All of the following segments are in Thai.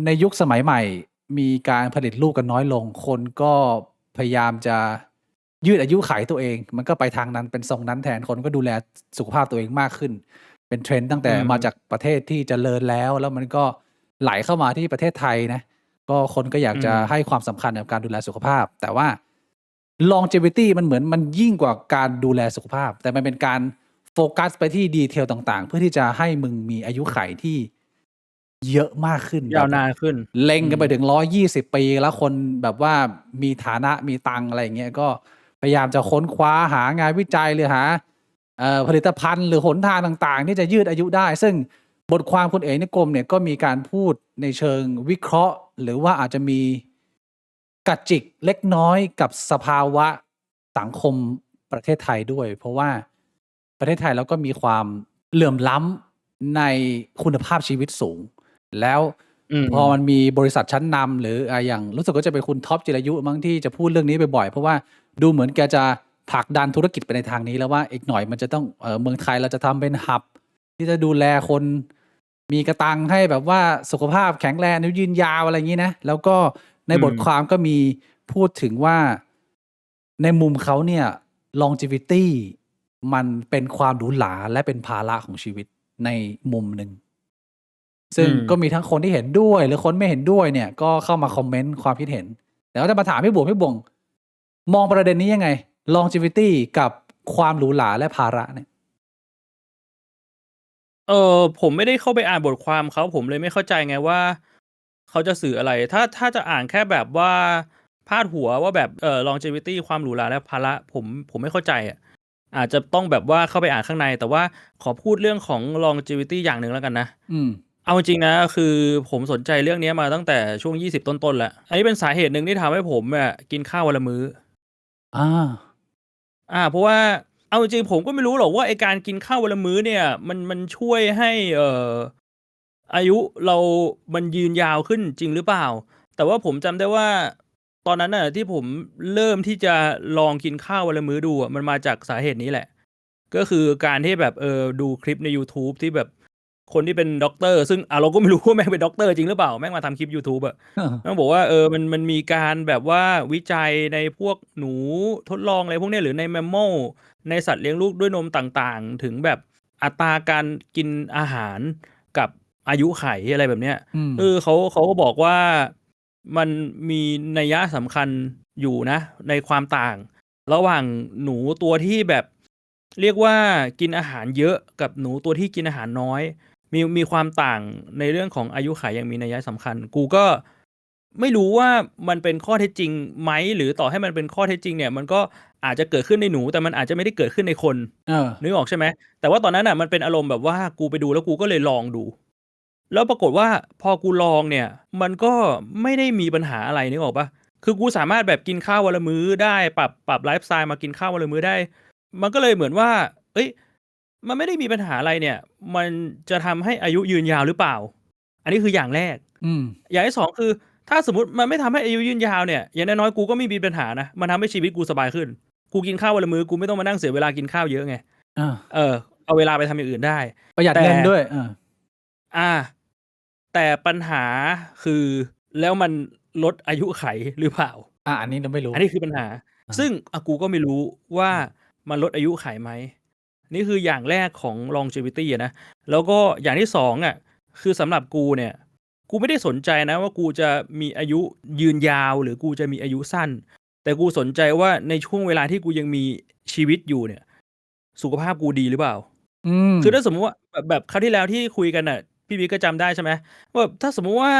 ในยุคสมัยใหม่มีการผลิตลูกกันน้อยลง คนก็พยายามจะยืดอายุขัยตัวเอง มันก็ไปทางนั้นเป็นทรงนั้นแทน คนก็ดูแลสุขภาพตัวเองมากขึ้น เป็น trend ตั้งอืแต่มามจากประเทศที่เจริญแล้ว แล้วมันก็ไหลเข้ามาที่ประเทศไทยนะ ก็คนก็อยากอืจะให้มความสำคัญกับการดูแลสุขภาพ แต่ว่า longevity มันเหมือนมันยิ่งกว่าการดูแลสุขภาพ แต่มันเป็นการโฟกัสไปที่ detail ต่างๆ เพื่อที่จะให้มึงมีอายุขัยที่เยอะมากขึ้น ยแบาวบนานขึ้น เล็งอืมกันไปถึง120 ปี แล้วคนแบบว่ามีฐานะมีตังค์ อะไรอย่างเงี้ย ก็พยายามจะค้นคว้าหางานวิจัยหรือหาผลิตภัณฑ์หรือหนทางต่างๆ ที่จะยืดอายุได้ ซึ่งบทความคุณเอ๋นิกรมเนี่ยก็มีการพูดในเชิงวิเคราะห์ หรือว่าอาจจะมีกระจิกเล็กน้อยกับสภาวะสังคมประเทศไทยด้วย เพราะว่าประเทศไทยเราก็มีความเหลื่อมล้ำในคุณภาพชีวิตสูง แล้วอืพอมันมมีบริษัทชั้นนำหรืออย่างรู้สึกว่าจะเป็นคุณท็อปจิรายุมั้งที่จะพูดเรื่องนี้บ่อยๆ เพราะว่าดูเหมือนแกจะผลักดันธุรกิจไปในทางนี้แล้วว่าอีกหน่อยมันจะต้องเมืองไทยเราจะทำเป็น hub ที่จะดูแลคนมีกะตังให้แบบว่าสุขภาพแข็งแรงอายุยืนยาวอะไรงี้นะ แล้วก็ในอืมบทความก็มีพูดถึงว่าในมุมเขาเนี่ย longevity มันเป็นความหรูหราและเป็นภาระของชีวิตในมุมหนึ่ง ซึ่งอืมก็มีทั้งคนที่เห็นด้วยหรือคนไม่เห็นด้วยเนี่ยก็เข้ามาคอมเมนต์ความคิดเห็นแต่ว่าจะมาถามพี่บ่งมองประเด็นนี้ยังไง longevity กับความหรูหราและภาระเนี่ยผมไม่ได้เข้าไปอ่านบทความเขาผมเลยไม่เข้าใจไงว่าเขาจะสื่ออะไรถ้าจะอ่านแค่แบบว่าพาดหัวว่าแบบlongevity ความหรูหราและภาระผมไม่เข้าใจอะอาจจะต้องแบบว่าเข้าไปอ่านข้างในแต่ว่าขอพูดเรื่องของ longevity อย่างหนึ่งแล้วกันนะอืมเอาจริงๆนะคือผมสนใจเรื่องนี้มาตั้งแต่ช่วง20ต้นๆแล้วอันนี้เป็นสาเหตุหนึ่งที่ทำให้ผมอะกินข้าววันละมื้อ อาเพราะว่าเอาจริงๆผมก็ไม่รู้หรอกว่าไอ้การกินข้าววันละมื้อเนี่ยมันช่วยให้อายุเรามันยืนยาวขึ้นจริงหรือเปล่าแต่ว่าผมจำได้ว่าตอนนั้นน่ะที่ผมเริ่มที่จะลองกินข้าววันละมื้อดูอะมันมาจากสาเหตุนี้แหละก็คือการที่แบบดูคลิปในยูทูบที่แบบคนที่เป็นด็อกเตอร์ซึ่งเราก็ไม่รู้ว่าแม่งเป็นด็อกเตอร์จริงหรือเปล่าแม่งมาทำคลิปยูทูบอะแม่งบอกว่ามันมีการแบบว่าวิจัยในพวกหนูทดลองอะไรพวกเนี้ยหรือใน Mammal ในสัตว์เลี้ยงลูกด้วยนมต่างๆถึงแบบอัตราการกินอาหารกับอายุไขอะไรแบบเนี้ยอืมเขาก็บอกว่ามันมีนัยยะสำคัญอยู่นะในความต่างระหว่างหนูตัวที่แบบเรียกว่ากินอาหารเยอะกับหนูตัวที่กินอาหารน้อยมีความต่างในเรื่องของอายุขัยอย่างมีนัยยะสำคัญกูก็ไม่รู้ว่ามันเป็นข้อเท็จจริงไหมหรือต่อให้มันเป็นข้อเท็จจริงเนี่ยมันก็อาจจะเกิดขึ้นในหนูแต่มันอาจจะไม่ได้เกิดขึ้นในคนเออนึกออกใช่ไหมแต่ว่าตอนนั้นน่ะมันเป็นอารมณ์แบบว่ากูไปดูแล้วกูก็เลยลองดูแล้วปรากฏว่าพอกูลองเนี่ยมันก็ไม่ได้มีปัญหาอะไรนึกออกเปล่าคือกูสามารถแบบกินข้าววันละมื้อได้ปรับไลฟ์สไตล์มากินข้าววันละมื้อได้มันก็เลยเหมือนว่าเฮ้ยมันไม่ได้มีปัญหาอะไรเนี่ยมันจะทำให้อายุยืนยาวหรือเปล่าอันนี้คืออย่างแรกอืมอย่างที่สองคือถ้าสมมุติมันไม่ทำให้อายุยืนยาวเนี่ยอย่างน้อยๆกูก็ไม่มีปัญหานะมันทำให้ชีวิตกูสบายขึ้นกูกินข้าววันละมื้อกูไม่ต้องมานั่งเสียเวลากินข้าวเยอะไงอาเออเอาเวลาไปทำอย่างอื่นได้ประหยัดแต่เงินด้วยอาแต่ปัญหาคือแล้วมันลดอายุไขหรือเปล่าอันนี้เราไม่รู้อันนี้คือปัญหาอาซึ่งกูก็ไม่รู้ว่าอืมมันลดอายุไขไหมนี่คืออย่างแรกของ longevity อะนะแล้วก็อย่างที่2อะคือสำหรับกูเนี่ยกูไม่ได้สนใจนะว่ากูจะมีอายุยืนยาวหรือกูจะมีอายุสั้นแต่กูสนใจว่าในช่วงเวลาที่กูยังมีชีวิตอยู่เนี่ยสุขภาพกูดีหรือเปล่าอืมคือถ้าสมมุติว่าแบบคราวที่แล้วที่คุยกันน่ะพี่บิ๊กก็จำได้ใช่ไหมว่าแบบถ้าสมมุติว่า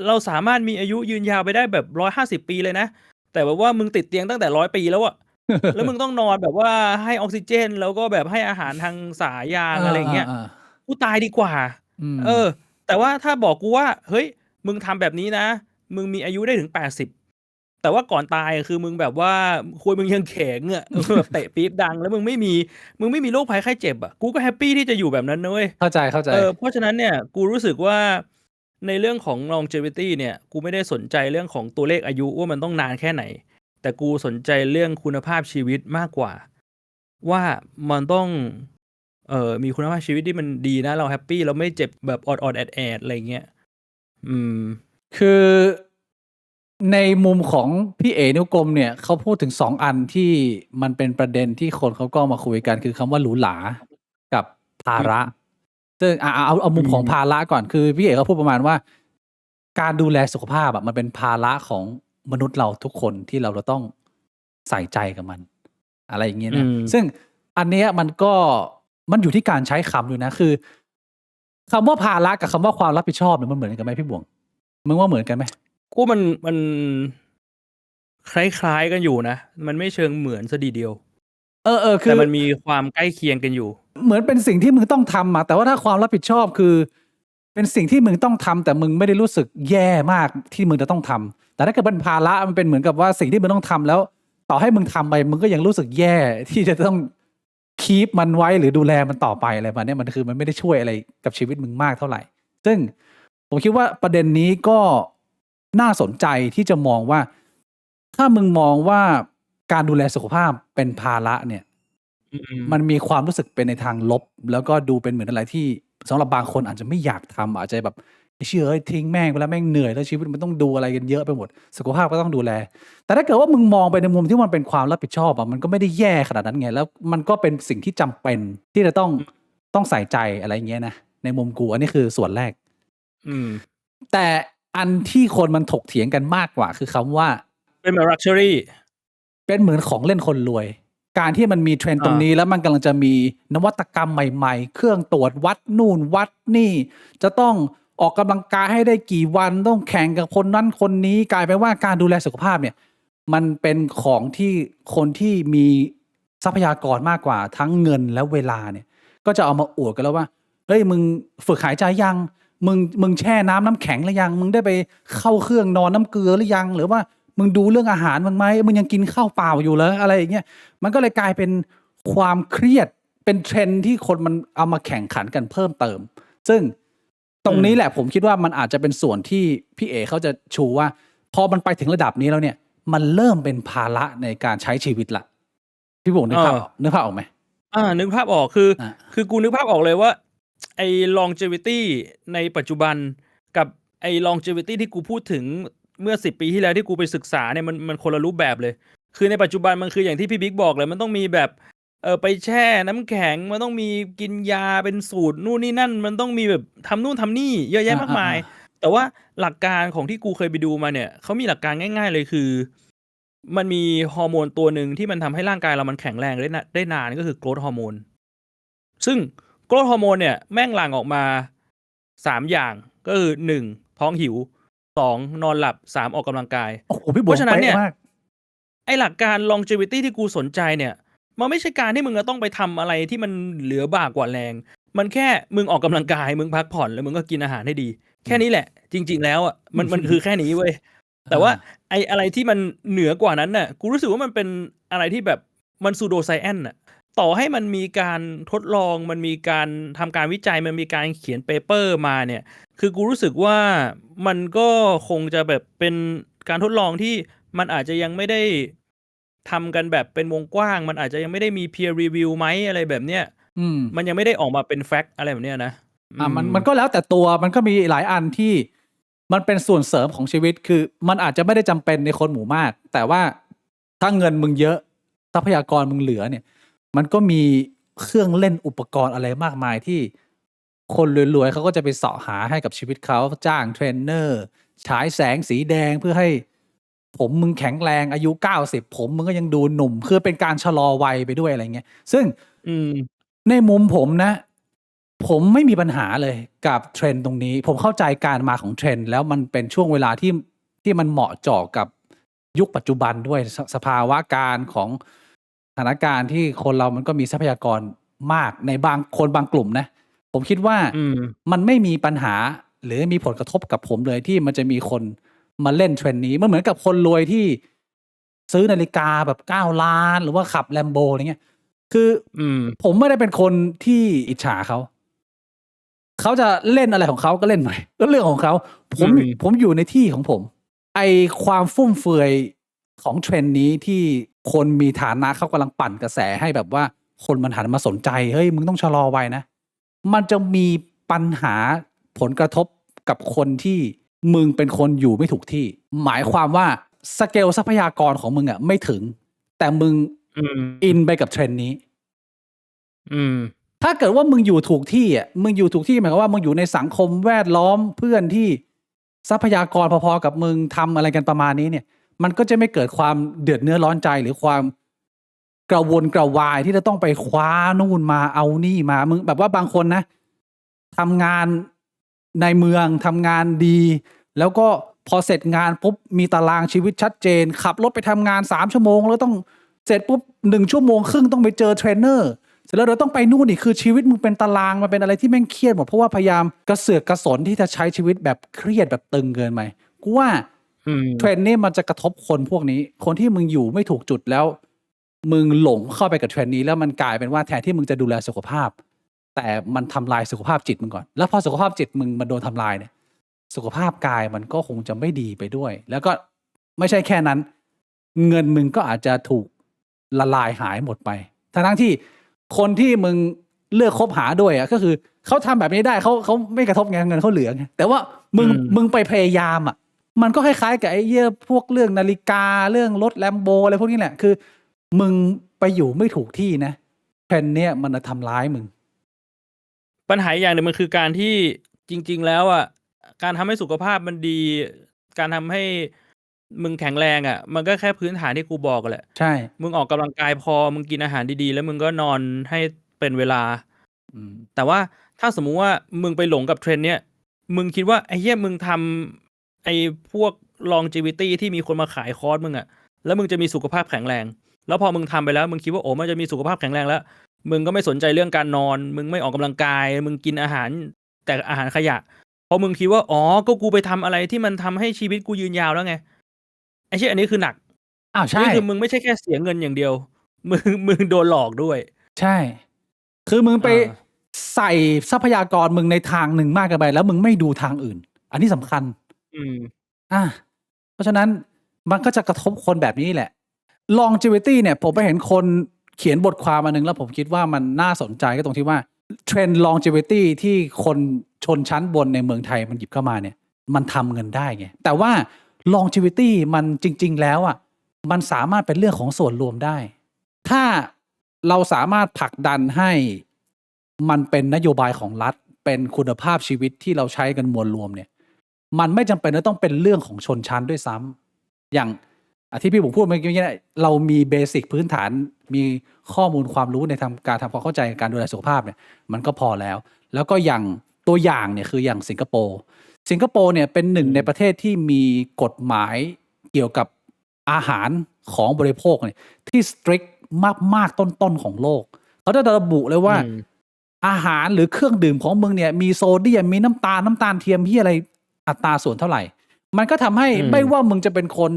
เราสามารถมีอายุยืนยาวไปได้แบบ150ปีเลยนะแต่แบบว่ามึงติดเตียงตั้งแต่100ปีแล้วอะแล้วมึงต้องนอนแบบว่าให้ออกซิเจนแล้วก็แบบให้อาหารทางสายยาเองอะไรอย่างเงี้ยอๆๆกูตายดีกว่าอืมเออแต่ว่าถ้าบอกกูว่าเฮ้ยมึงทำแบบนี้นะมึงมีอายุได้ถึง80แต่ว่าก่อนตายอะคือมึงแบบว่ามึงยังแข็งอะแบบเตะปี๊บดังแล้วมึงไม่มีโรคภัยไข้เจ็บอะกูก็แฮปปีที่จะอยู่แบบนั้นนะเว้ยเข้าใจเพราะฉะนั้นเนี่ยกูรู้สึกว่าในเรื่องของ longevity เนี่ยกูไม่ได้สนใจเรื่องของตัวเลขอายุว่ามันต้องนานแค่ไหนแต่กูสนใจเรื่องคุณภาพชีวิตมากกว่าว่ามันต้องมีคุณภาพชีวิตที่มันดีนะเราแฮปปีเราไม่เจ็บแบบออดๆแอดๆอะไรอย่างเงี้ยอืม คือในมุมของพี่เอ๋นิ้วกลมเนี่ยเขาพูดถึง2อันที่มันเป็นประเด็นที่คนเขาก็มาคุยกันคือคำว่าหรูหรากับภาระซึ่งเอามุมของภาระก่อนคือพี่เอ๋เขาพูดประมาณว่า การดูแลสุขภาพอะมันเป็นภาระของมนุษย์เราทุกคนที่เราต้องใส่ใจกับมัน อะไรอย่างเงี้ยนะซึ่งอันเนี้ยมันอยู่ที่การใช้คำด้วยนะคือคำว่าภาระกับคำว่าความรับผิดชอบเนี่ยมันเหมือนกันไหมพี่บวงมึงว่าเหมือนกันไหม กูมันคล้ายๆกันอยู่นะ มันไม่เชิงเหมือนซะทีเดียว คื แต่ อ มันมีความใกล้เคียงกันอยู่ เหมือนเป็นสิ่งที่มึงต้องทำอะแต่ว่าถ้าความรับผิดชอบคือ เป็นสิ่งที่มึงต้องทำแต่มึงไม่ได้รู้สึกแย่มากที่มึงจะต้องทำแต่ถ้าเกิดเป็นภาระมันเป็นเหมือนกับว่าสิ่งที่มึงต้องทำแล้ว ต่อให้มึงทำไปมึงก็ยังรู้สึกแย่ที่จะต้องคีปมันไว้หรือดูแลมันต่อไปอะไรแบบนี้มันคือมันไม่ได้ช่วยอะไรกับชีวิตมึงมากเท่าไหร่ ซึ่งผมคิดว่าประเด็นนี้ก็น่าสนใจที่จะมองว่า ถ้ามึงมองว่าการดูแลสุขภาพเป็นภาระเนี่ย มันมีความรู้สึกเป็นในทางลบ แล้วก็ดูเป็นเหมือนอะไรที่สำหรับบางคนอาจจะไม่อยากทำอาจจะแบบเชื่อทิ้งแม่งไปแล้วแม่งเหนื่อยแล้วชีวิตมันต้องดูอะไรกันเยอะไปหมดสุขภาพก็ต้องดูแล แต่ถ้าเกิดว่ามึงมองไปในมุมที่มันเป็นความรับผิดชอบอะมันก็ไม่ได้แย่ขนาดนั้นไงแล้วมันก็เป็นสิ่งที่จำเป็นที่จะต้องใส่ใจอะไรอย่างเงี้ยนะในมุมกูอันนี้คือส่วนแรกแต่อันที่คนมันถกเถียงกันมากกว่าคือคำว่าเป็นแบบ luxury เป็นเหมือนของเล่นคนรวยการที่มันมีเทรนด์ตรงนี้แล้วมันกำลังจะมีนวัตกรรมใหม่ๆเครื่องตรวจวัดนู่นวัดนี่จะต้องออกกำลังกายให้ได้กี่วันต้องแข่งกับคนนั้นคนนี้กลายเป็นว่าการดูแลสุขภาพเนี่ยมันเป็นของที่คนที่มีทรัพยากรมากกว่าทั้งเงินและเวลาเนี่ยก็จะเอามาอวดกันแล้วว่าเฮ้ยมึงฝึกหายใจยังมึงแช่น้ำแข็งหรือยังมึงได้ไปเข้าเครื่องนอนน้ำเกลือหรือยังหรือว่ามึงดูเรื่องอาหารมึงไหมมึงยังกินข้าวเปล่าอยู่เหรออะไรอย่างเงี้ยมันก็เลยกลายเป็นความเครียดเป็นเทรนด์ที่คนมันเอามาแข่งขันกันเพิ่มเติมซึ่งตรงนี้แหละผมคิดว่ามันอาจจะเป็นส่วนที่พี่เอเขาจะชูว่าพอมันไปถึงระดับนี้แล้วเนี่ยมันเริ่มเป็นภาระในการใช้ชีวิตละพี่บุ๋งนึกภาพออกไหมนึกภาพออกคือกูนึกภาพออกเลยว่าไอ้ longevity ในปัจจุบันกับไอ้ longevity ที่กูพูดถึงเมื่อ10 ปีที่แล้วที่กูไปศึกษาเนี่ยมันคนละรูปแบบเลยคือในปัจจุบันมันคืออย่างที่พี่บิ๊กบอกเลยมันต้องมีแบบไปแช่น้ำแข็งมันต้องมีกินยาเป็นสูตรนู่นนี่นั่นมันต้องมีแบบทำนู่นทำนี่เยอะแยะมากมายแต่ว่าหลักการของที่กูเคยไปดูมาเนี่ยเขามีหลักการง่ายๆเลยคือมันมีฮอร์โมนตัวหนึ่งที่มันทำให้ร่างกายเรามันแข็งแรงได้นานก็คือโกรทฮอร์โมนซึ่งโกรทฮอร์โมนเนี่ยแม่งหลั่งออกมา3อย่างก็คือ1ท้องหิว2นอนหลับ3ออกกำลังกายโอ้โหพี่บวงเพราะฉะนั้นเนี่ยไอหลักการ longevity ที่กูสนใจเนี่ยมันไม่ใช่การที่มึงจะต้องไปทำอะไรที่มันเหลือบ่ากว่าแรงมันแค่มึงออกกำลังกายมึงพักผ่อนแล้วมึงก็กินอาหารให้ดีแค่นี้แหละจริงๆแล้วอ่ะมันคือแค่นี้เว้ยแต่ว่าไออะไรที่มันเหนือกว่านั้นน่ะกูรู้สึกว่ามันเป็นอะไรที่แบบมันซูโดไซแอนน่ะต่อให้มันมีการทดลองมันมีการทำการวิจัยมันมีการเขียนเปเปอร์มาเนี่ยคือกูรู้สึกว่ามันก็คงจะแบบเป็นการทดลองที่มันอาจจะยังไม่ได้ทำกันแบบเป็นวงกว้างมันอาจจะยังไม่ได้มี peer review ไหมอะไรแบบเนี้ยมันยังไม่ได้ออกมาเป็นแฟกต์อะไรแบบเนี้ยนะมันก็แล้วแต่ตัวมันก็มีหลายอันที่มันเป็นส่วนเสริมของชีวิตคือมันอาจจะไม่ได้จำเป็นในคนหมู่มากแต่ว่าถ้าเงินมึงเยอะทรัพยากรมึงเหลือเนี่ยมันก็มีเครื่องเล่นอุปกรณ์อะไรมากมายที่คนรวยๆเขาก็จะไปเสาะหาให้กับชีวิตเขาจ้างเทรนเนอร์ฉายแสงสีแดงเพื่อให้ผมมึงแข็งแรงอายุ90ผมมึงก็ยังดูหนุ่มคือเป็นการชะลอวัยไปด้วยอะไรเงี้ยซึ่งในมุมผมนะผมไม่มีปัญหาเลยกับเทรนด์ตรงนี้ผมเข้าใจการมาของเทรนด์แล้วมันเป็นช่วงเวลาที่มันเหมาะเจาะกับยุคปัจจุบันด้วยสภาวะการของสถานการณ์ที่คนเรามันก็มีทรัพยากรมากในบางคนบางกลุ่มนะผมคิดว่ามันไม่มีปัญหาหรือมีผลกระทบกับผมเลยที่มันจะมีคนมาเล่นเทรนด์นี้มันเหมือนกับคนรวยที่ซื้อนาฬิกาแบบ9 ล้านหรือว่าขับแลมโบอะไรเงี้ยคือผมไม่ได้เป็นคนที่อิจฉาเขาจะเล่นอะไรของเขาก็เล่นหน่อยก็เรื่องของเขาผมอยู่ในที่ของผมไอความฟุ่มเฟือยของเทรนด์นี้ที่คนมีฐานะเขากำลังปั่นกระแสให้แบบว่าคนมันหันมาสนใจเฮ้ยมึงต้องชะลอวัยนะมันจะมีปัญหาผลกระทบกับคนที่ มึงเป็นคนอยู่ไม่ถูกที่ หมายความว่าสเกลทรัพยากรของมึงอ่ะไม่ถึง แต่มึง อืม อินไปกับเทรนด์นี้ อืม ถ้าเกิดว่ามึงอยู่ถูกที่อ่ะมึงอยู่ถูกที่หมายความว่ามึงอยู่ในสังคมแวดล้อมเพื่อนที่ทรัพยากรพอๆกับมึงทำอะไรกันประมาณนี้เนี่ย มันก็จะไม่เกิดความเดือดเนื้อร้อนใจหรือความกระวนกระวายที่จะต้องไปคว้านู่นมาเอานี่มามึงแบบว่าบางคนนะทำงานในเมืองทำงานดี แล้วก็พอเสร็จงานปุ๊บมีตารางชีวิตชัดเจน ขับรถไปทำงาน3 ชั่วโมงแล้วต้องเสร็จปุ๊บ1 ชั่วโมงครึ่งต้องไปเจอเทรนเนอร์เสร็จแล้วเราต้องไปนู่นอีกคือชีวิตมึงเป็นตารางมันเป็นอะไรที่แม่งเครียดหมดเพราะว่าพยายามกระเสือกกระสนที่จะใช้ชีวิตแบบเครียดแบบตึงเกินไปกูว่า อืม เทรนด์นี้มันจะกระทบคนพวกนี้ คนที่มึงอยู่ไม่ถูกจุดแล้ว มึงหลงเข้าไปกับเทรนด์นี้แล้วมันกลายเป็นว่าแทนที่มึงจะดูแลสุขภาพ แต่มันทำลายสุขภาพจิตมึงก่อน แล้วพอสุขภาพจิตมึงมันโดนทำลายเนี่ย สุขภาพกายมันก็คงจะไม่ดีไปด้วย แล้วก็ไม่ใช่แค่นั้น เงินมึงก็อาจจะถูกละลายหายหมดไปทั้งที่คนที่มึงเลือกคบหาด้วยอ่ะก็คือเขาทำแบบนี้ได้เขาไม่กระทบไงเงินเขาเหลือไงแต่ว่ามึงไปพยายามอ่ะ มันก็คล้ายๆกับไอ้พวกเรื่องนาฬิกาเรื่องรถแลมโบอะไรพวกนี้แหละคือ มึงไปอยู่ไม่ถูกที่นะเทรนด์เนี่ยมันจะทำร้ายมึง ปัญหาอย่างหนึ่งมันคือการที่จริง ๆ แล้วอ่ะการทำให้สุขภาพมันดี การทำให้มึงแข็งแรงอ่ะ มันก็แค่พื้นฐานที่กูบอกกันแหละ ใช่ มึงออกกำลังกายพอมึงกินอาหารดีๆ แล้วมึงก็นอนให้เป็นเวลา แต่ว่าถ้าสมมุติว่ามึงไปหลงกับเทรนด์เนี้ยมึงคิดว่าไอ้เหี้ยมึงทำไอ้พวก longevity ที่มีคนมาขายคอร์สมึงอ่ะแล้วมึงจะมีสุขภาพแข็งแรง แล้วพอมึงทำไปแล้วมึงคิดว่าโอ้มันจะมีสุขภาพแข็งแรงแล้ว มึงก็ไม่สนใจเรื่องการนอน มึงไม่ออกกำลังกาย มึงกินอาหารแต่อาหารขยะพอมึงคิดว่าอ๋อก็กูไปทำอะไรที่มันทำให้ชีวิตกูยืนยาวแล้วไงไอ้เชี่ยอันนี้คือหนัก อ้าวใช่ นี่คือมึงไม่ใช่แค่เสียเงินอย่างเดียว มึงโดนหลอกด้วย ใช่ คือมึงไป อ่า ใส่ทรัพยากรมึงในทางหนึ่งมากเกินไปแล้วมึงไม่ดูทางอื่น อันนี้สำคัญ อืม เพราะฉะนั้นมันก็จะกระทบคนแบบนี้แหละ longevity เนี่ยผมไปเห็นคนเขียนบทความอันนึงแล้วผมคิดว่ามันน่าสนใจก็ตรงที่ว่าเทรนด์ longevity ที่คนชนชั้นบนในเมืองไทยมันหยิบเข้ามาเนี่ย มันทำเงินได้ไง แต่ว่า longevity มันจริง ๆ แล้วอ่ะมันสามารถเป็นเรื่องของส่วนรวมได้ ถ้าเราสามารถผลักดันให้มันเป็นนโยบายของรัฐเป็นคุณภาพชีวิตที่เราใช้กันมวลรวมเนี่ย มันไม่จำเป็นว่าต้องเป็นเรื่องของชนชั้นด้วยซ้ำอย่างที่พี่ผมพูดเมื่อกี้เนี่ยเรามีเบสิกพื้นฐานมีข้อมูลความรู้ในการทำความเข้าใจการดูแลสุขภาพเนี่ยมันก็พอแล้ว แล้วก็อย่างตัวอย่างเนี่ยคืออย่างสิงคโปร์เนี่ยเป็นหนึ่งในประเทศที่มีกฎหมายเกี่ยวกับอาหารของบริโภคเนี่ยที่สตริกมากๆต้นๆของโลกเขาจะระบุเลยว่า อาหารหรือเครื่องดื่มของมึงเนี่ยมีโซเดียมมีน้ำตาลเทียมที่อะไรอัตราส่วนเท่าไหร่ มันก็ทำให้ไม่ว่ามึงจะเป็นคน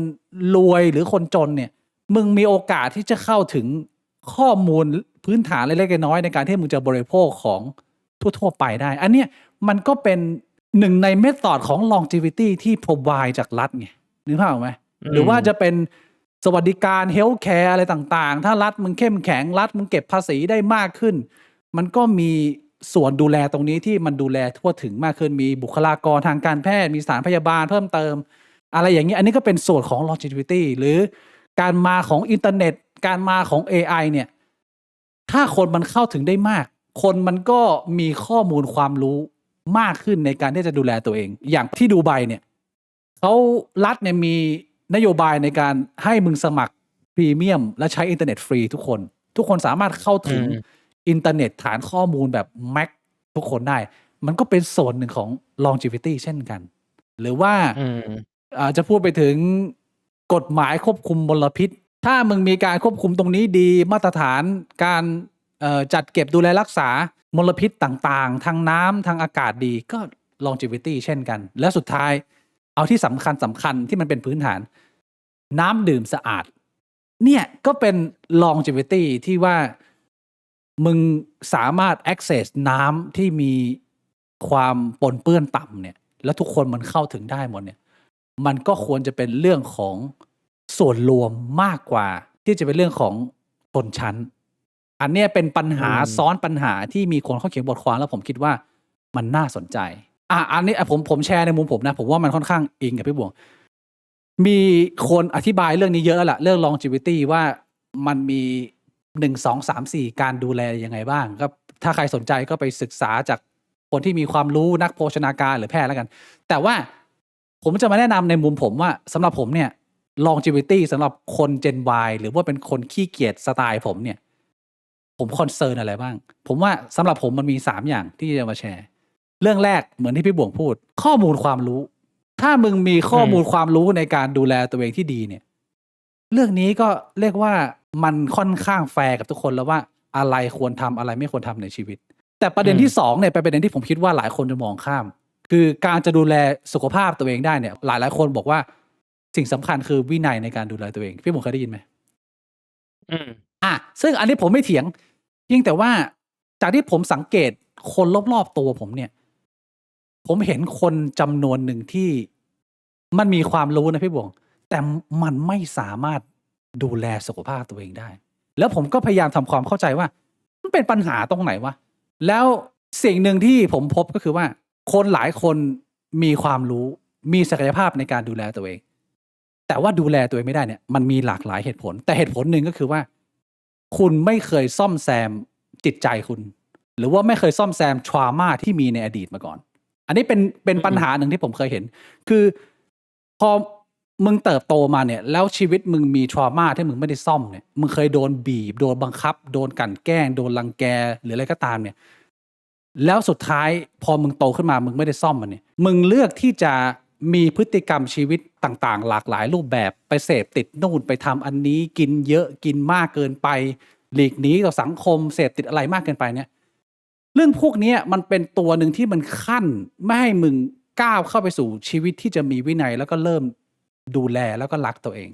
รวยหรือคนจนเนี่ยมึงมีโอกาสที่จะเข้าถึงข้อมูลพื้นฐานเล็กๆน้อยๆในการที่มึงจะบริโภคของทั่วๆไปได้ อันเนี้ยมันก็เป็นหนึ่งในเมธอดของ longevity ที่ provide จากรัฐไงนึกภาพออกไหมหรือว่าจะเป็นสวัสดิการ health care อะไรต่างๆถ้ารัฐมึงเข้มแข็งรัฐมึงเก็บภาษีได้มากขึ้นมันก็มีส่วนดูแลตรงนี้ที่มันดูแลทั่วถึงมากขึ้นมีบุคลากรทางการแพทย์มีสถานพยาบาลเพิ่มเติมอะไรอย่างนี้อันนี้ก็เป็นส่วนของ longevity หรือการมาของอินเทอร์เน็ตการมาของ AI เนี่ยถ้าคนมันเข้าถึงได้มากคนมันก็มีข้อมูลความรู้มากขึ้นในการที่จะดูแลตัวเองอย่างที่ดูไบเนี่ยเขารัฐเนี่ยมีนโยบายในการให้มึงสมัครพรีเมียมและใช้อินเทอร์เน็ตฟรีทุกคนสามารถเข้าถึงอินเทอร์เน็ตฐานข้อมูลแบบแม็กทุกคนได้มันก็เป็นส่วนหนึ่งของ longevity เช่นกัน หรือว่าจะพูดไปถึงกฎหมายควบคุมมลพิษถ้ามึงมีการควบคุมตรงนี้ดีมาตรฐานการจัดเก็บดูแลรักษามลพิษต่างๆทางน้ำทางอากาศดีก็ longevity เช่นกันและสุดท้ายเอาที่สำคัญที่มันเป็นพื้นฐานน้ำดื่มสะอาดเนี่ยก็เป็น longevity ที่ว่ามึงสามารถ access น้ำที่มีความปนเปื้อนต่ำเนี่ยแล้วทุกคนมันเข้าถึงได้หมดเนี่ยมันก็ควรจะเป็นเรื่องของส่วนรวมมากกว่าที่จะเป็นเรื่องของชนชั้นอันเนี้ยเป็นปัญหาซ้อนปัญหาที่มีคนเขาเขียนบทความแล้วผมคิดว่ามันน่าสนใจ อันนี้ผมแชร์ในมุมผมนะผมว่ามันค่อนข้างอิงกับพี่บวงมีคนอธิบายเรื่องนี้เยอะแล้วล่ะเรื่อง longevity ว่ามันมี1 2 3 4การดูแลยังไงบ้างก็ถ้าใครสนใจก็ไปศึกษาจากคนที่มีความรู้นักโภชนาการหรือแพทย์แล้วกัน แต่ว่าผมจะมาแนะนำในมุมผมว่าสำหรับผมเนี่ย longevity สำหรับคน Gen Y หรือว่าเป็นคนขี้เกียจสไตล์ผมเนี่ย ผมคอนเซิร์นอะไรบ้าง ผมว่าสำหรับผมมันมี3อย่างที่จะมาแชร์ เรื่องแรกเหมือนที่พี่บ่วงพูด ข้อมูลความรู้ ถ้ามึงมีข้อมูลความรู้ในการดูแลตัวเองที่ดีเนี่ย เรื่องนี้ก็เรียกว่ามันค่อนข้างแฟร์กับทุกคนแล้วว่าอะไรควรทำอะไรไม่ควรทำในชีวิต แต่ประเด็นที่2เนี่ยเป็นประเด็นที่ผมคิดว่าหลายคนจะมองข้าม คือการจะดูแลสุขภาพตัวเองได้เนี่ย หลายคนบอกว่าสิ่งสำคัญคือวินัยในการดูแลตัวเองพี่ผมเคยได้ยินไหมซึ่งอันนี้ผมไม่เถียงยิ่งแต่ว่าจากที่ผมสังเกตคนรอบๆตัวผมเนี่ย ผมเห็นคนจำนวนหนึ่งที่มันมีความรู้นะพี่บวง แต่มันไม่สามารถดูแลสุขภาพตัวเองได้ แล้วผมก็พยายามทำความเข้าใจว่ามันเป็นปัญหาตรงไหนวะแล้วสิ่งหนึ่งที่ผมพบก็คือว่า คนหลายคนมีความรู้มีศักยภาพในการดูแลตัวเอง แต่ว่าดูแลตัวเองไม่ได้เนี่ยมันมีหลากหลายเหตุผล แต่เหตุผลหนึ่งก็คือว่า คุณไม่เคยซ่อมแซมจิตใจคุณ หรือว่าไม่เคยซ่อมแซมทรามาที่มีในอดีตมาก่อน อันนี้เป็นปัญหาหนึ่งที่ผมเคยเห็น คือพอมึงเติบโตมาเนี่ย แล้วชีวิตมึงมีทรามาที่มึงไม่ได้ซ่อมเนี่ย มึงเคยโดนบีบโดนบังคับโดนกลั่นแกล้งโดนรังแกหรืออะไรก็ตามเนี่ย แล้วสุดท้ายพอมึงโตขึ้นมามึงไม่ได้ซ่อมมันเนี่ย มึงเลือกที่จะมีพฤติกรรมชีวิตต่างๆหลากหลายรูปแบบไปเสพติดนู่นไปทำอันนี้กินเยอะกินมากเกินไปหลีกหนีต่อสังคมเสพติดอะไรมากเกินไปเนี่ย เรื่องพวกนี้มันเป็นตัวหนึ่งที่มันขั้นไม่ให้มึงก้าวเข้าไปสู่ชีวิตที่จะมีวินัยแล้วก็เริ่มดูแลแล้วก็รักตัวเอง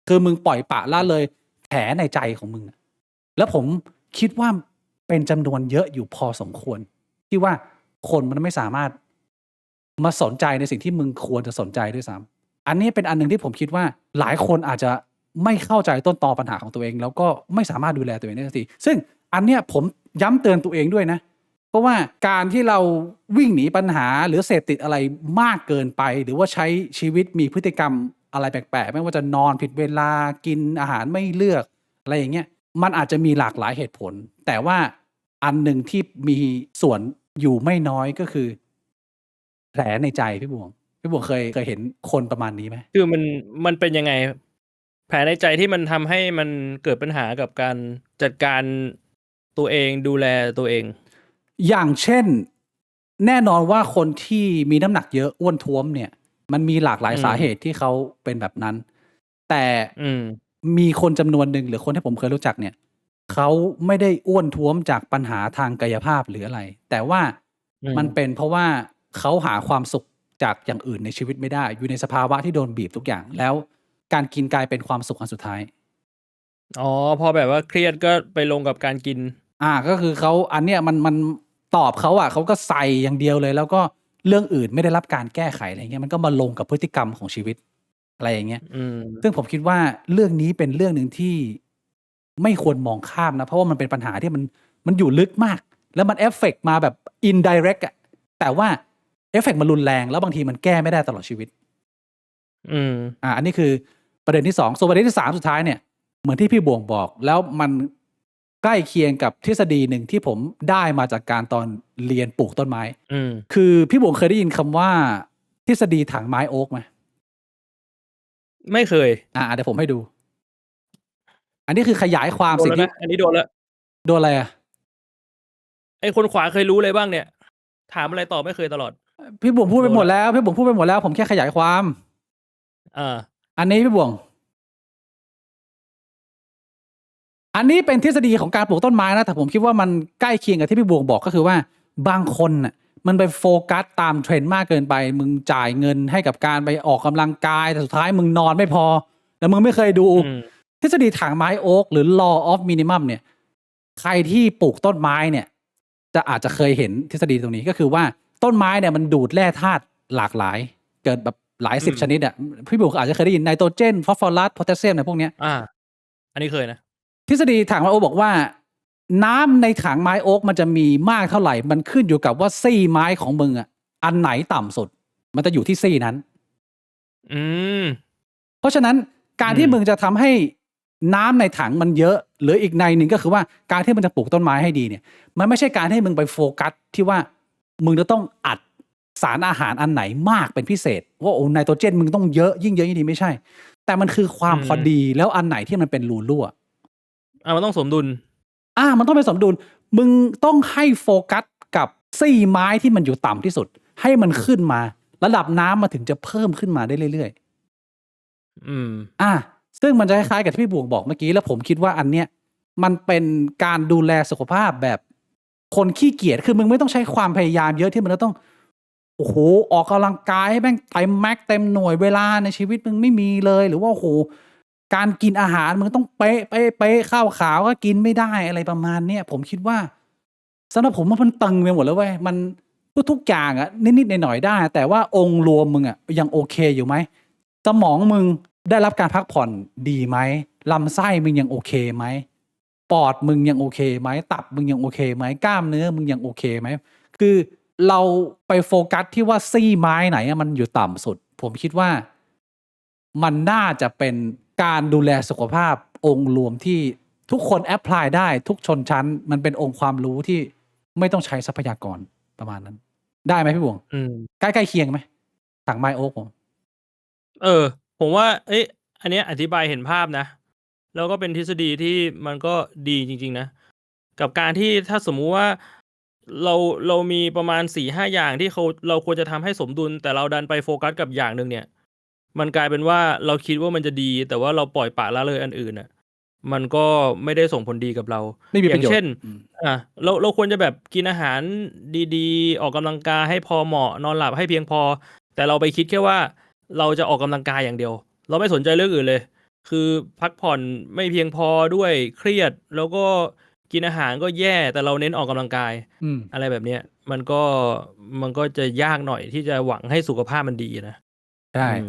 คือมึงปล่อยปละละเลยแผลในใจของมึง แล้วผมคิดว่าเป็นจำนวนเยอะอยู่พอสมควร ที่ว่าคนมันไม่สามารถมาสนใจในสิ่งที่มึงควรจะสนใจด้วยซ้ำอันนี้เป็นอันหนึ่งที่ผมคิดว่าหลายคนอาจจะไม่เข้าใจต้นตอปัญหาของตัวเอง แล้วก็ไม่สามารถดูแลตัวเองได้สักทีซึ่งอันเนี้ยผมย้ำเตือนตัวเองด้วยนะ เพราะว่าการที่เราวิ่งหนีปัญหาหรือเสพติดอะไรมากเกินไป หรือว่าใช้ชีวิตมีพฤติกรรมอะไรแปลกๆไม่ว่าจะนอนผิดเวลากินอาหารไม่เลือกอะไรอย่างเงี้ยมันอาจจะมีหลากหลายเหตุผล แต่ว่าอันหนึ่งที่มีส่วนอยู่ไม่น้อยก็คือแผลในใจพี่บวงเคยเห็นคนประมาณนี้ไหมคือมันเป็นยังไง แผลในใจที่มันทำให้มันเกิดปัญหากับการจัดการตัวเองดูแลตัวเอง อย่างเช่นแน่นอนว่าคนที่มีน้ำหนักเยอะอ้วนท้วมเนี่ย มันมีหลากหลายสาเหตุที่เขาเป็นแบบนั้น แต่มีคนจำนวนหนึ่งหรือคนที่ผมเคยรู้จักเนี่ยเขาไม่ได้อ้วนท้วมจากปัญหาทางกายภาพหรืออะไร แต่ว่ามันเป็นเพราะว่าเขาหาความสุขจากอย่างอื่นในชีวิตไม่ได้ อยู่ในสภาวะที่โดนบีบทุกอย่าง แล้วการกินกลายเป็นความสุขอันสุดท้ายพอแบบว่าเครียดก็ไปลงกับการกินก็คือเขาอันเนี้ยมันตอบเขาเขาก็ใส่อย่างเดียวเลย แล้วก็เรื่องอื่นไม่ได้รับการแก้ไขอะไรเงี้ยมันก็มาลงกับพฤติกรรมของชีวิตอะไรอย่างเงี้ยซึ่งผมคิดว่าเรื่องนี้เป็นเรื่องหนึ่งที่ไม่ควรมองข้ามนะเพราะว่ามันเป็นปัญหาที่มันอยู่ลึกมาก แล้วมันเอฟเฟกต์มาแบบ indirect แต่ว่าเอฟเฟกต์มันรุนแรงแล้วบางทีมันแก้ไม่ได้ตลอดชีวิตอันนี้คือประเด็นที่2ส่วนประเด็นที่3สุดท้ายเนี่ยเหมือนที่พี่บวงบอกแล้วมันใกล้เคียงกับทฤษฎีหนึ่งที่ผมได้มาจากการตอนเรียนปลูกต้นไม้คือพี่บวงเคยได้ยินคำว่าทฤษฎีถังไม้โอ๊กไหมไม่เคยเดี๋ยวผมให้ดูอันนี้คือขยายความสิ่งที่อันนี้โดนแล้วโดนอะไรไอ้คนขวาเคยรู้เลยบ้างเนี่ยถามอะไรตอบไม่เคยตลอดพี่บวงพูดไปหมดแล้วผมแค่ขยายความอันนี้พี่บวงอันนี้เป็นทฤษฎีของการปลูกต้นไม้นะแต่ผมคิดว่ามันใกล้เคียงกับที่พี่บวงบอกก็คือว่าบางคนน่ะมันไปโฟกัสตามเทรนด์มากเกินไปมึงจ่ายเงินให้กับการไปออกกำลังกายแต่สุดท้ายมึงนอนไม่พอแล้วมึงไม่เคยดูทฤษฎีถังไม้โอ๊กหรือ law of minimum เนี่ยใครที่ปลูกต้นไม้เนี่ยอาจจะเคยเห็นทฤษฎีตรงนี้ก็คือว่าต้นไม้เนี่ยมันดูดแร่ธาตุหลากหลายเกิดแบบหลาย10ชนิดพี่บวงอาจจะเคยได้ยินไนโตรเจนฟอสฟอรัสโพแทสเซียมอะไรพวกเนี้ยอันนี้เคยนะทฤษฎีถังไม้โอ๊กบอกว่าน้ำในถังไม้โอ๊กมันจะมีมากเท่าไหร่มันขึ้นอยู่กับว่าซี่ไม้ของมึง อันไหนต่ำสุด มันจะอยู่ที่ซี่นั้น อืม เพราะฉะนั้นการ อื ที่ ม มึงจะทำให้น้ำในถังมันเยอะ หรืออีกในหนึ่งก็คือว่าการที่มึงจะปลูกต้นไม้ให้ดีเนี่ย มันไม่ใช่การให้มึงไปโฟกัสที่ว่ามึงจะต้องอัดสารอาหารอันไหนมากเป็นพิเศษ ว่าโอ้ไนโตรเจนมึงต้องเยอะยิ่งเยอะยิ่งดีไม่ใช่ แต่มันคือควา อื มพอ ม ดีแล้วอันไหนที่มันเป็นรูรั่ว มันต้องสมดุล มันต้องเป็นสมดุล มึงต้องให้โฟกัสกับซี่ไม้ที่มันอยู่ต่ำที่สุด ให้มันขึ้นมา ระดับน้ำมันถึงจะเพิ่มขึ้นมาได้เรื่อย อืม ๆ ซึ่งมันจะคล้ายๆกับที่พี่บวงบอกเมื่อกี้ แล้วผมคิดว่าอันเนี้ยมันเป็นการดูแลสุขภาพแบบคนขี้เกียจ คือมึงไม่ต้องใช้ความพยายามเยอะที่มันจะต้อง โอ้โฮ ออกกำลังกายให้แม่งเต็มแม็กซ์เต็มหน่วยเวลาในชีวิตมึงไม่มีเลย หรือว่า โอ้โฮ การกินอาหารมึงต้องเป๊ะๆๆข้าวขาวก็กินไม่ได้อะไรประมาณเนี้ย ผมคิดว่าสำหรับผมว่ามันตึงไปหมดแล้วเว้ย มันทุกๆอย่างอะนิดๆหน่อยๆได้ แต่ว่าองค์รวมมึงอะยังโอเคอยู่ไหม สมองมึงได้รับการพักผ่อนดีไหม ลำไส้มึงยังโอเคไหม ปอดมึงยังโอเคไหม ตับมึงยังโอเคไหม กล้ามเนื้อมึงยังโอเคไหม คือเราไปโฟกัสที่ว่าซี่ไม้ไหนอะมันอยู่ต่ำสุด ผมคิดว่ามันน่าจะเป็นการดูแลสุขภาพองค์รวมที่ทุกคนแอพพลายได้ทุกชนชั้น มันเป็นองค์ความรู้ที่ไม่ต้องใช้ทรัพยากรประมาณนั้น ได้ไหมพี่บวง อืม ใกล้ๆเคียงไหม? ถังไม้โอ๊กผม ผมว่า อันเนี้ยอธิบายเห็นภาพนะ แล้วก็เป็นทฤษฎีที่มันก็ดีจริง ๆ นะ กับการที่ถ้าสมมุติว่าเรามีประมาณ 4-5 อย่างที่เราควรจะทำให้สมดุล แต่เราดันไปโฟกัสกับอย่างหนึ่งเนี่ย มันกลายเป็นว่าเราคิดว่ามันจะดี แต่ว่าเราปล่อยปละละเลยอันอื่นน่ะ มันก็ไม่ได้ส่งผลดีกับเรา ไม่มี อ ป ย่า ระ ง โย เช ช่ น น์ เราควรจะแบบกินอาหารดี ๆ ออกกำลังกายให้พอเหมาะ นอนหลับให้เพียงพอ แต่เราไปคิดแค่ว่าเราจะออกกำลังกายอย่างเดียว เราไม่สนใจเรื่องอื่นเลย คือพักผ่อนไม่เพียงพอด้วย เครียด แล้วก็กินอาหารก็แย่ แต่เราเน้นออกกำลังกาย อืม อะไรแบบเนี้ย มันก็จะยากหน่อยที่จะหวังให้สุขภาพมันดีนะ ใช่ อืม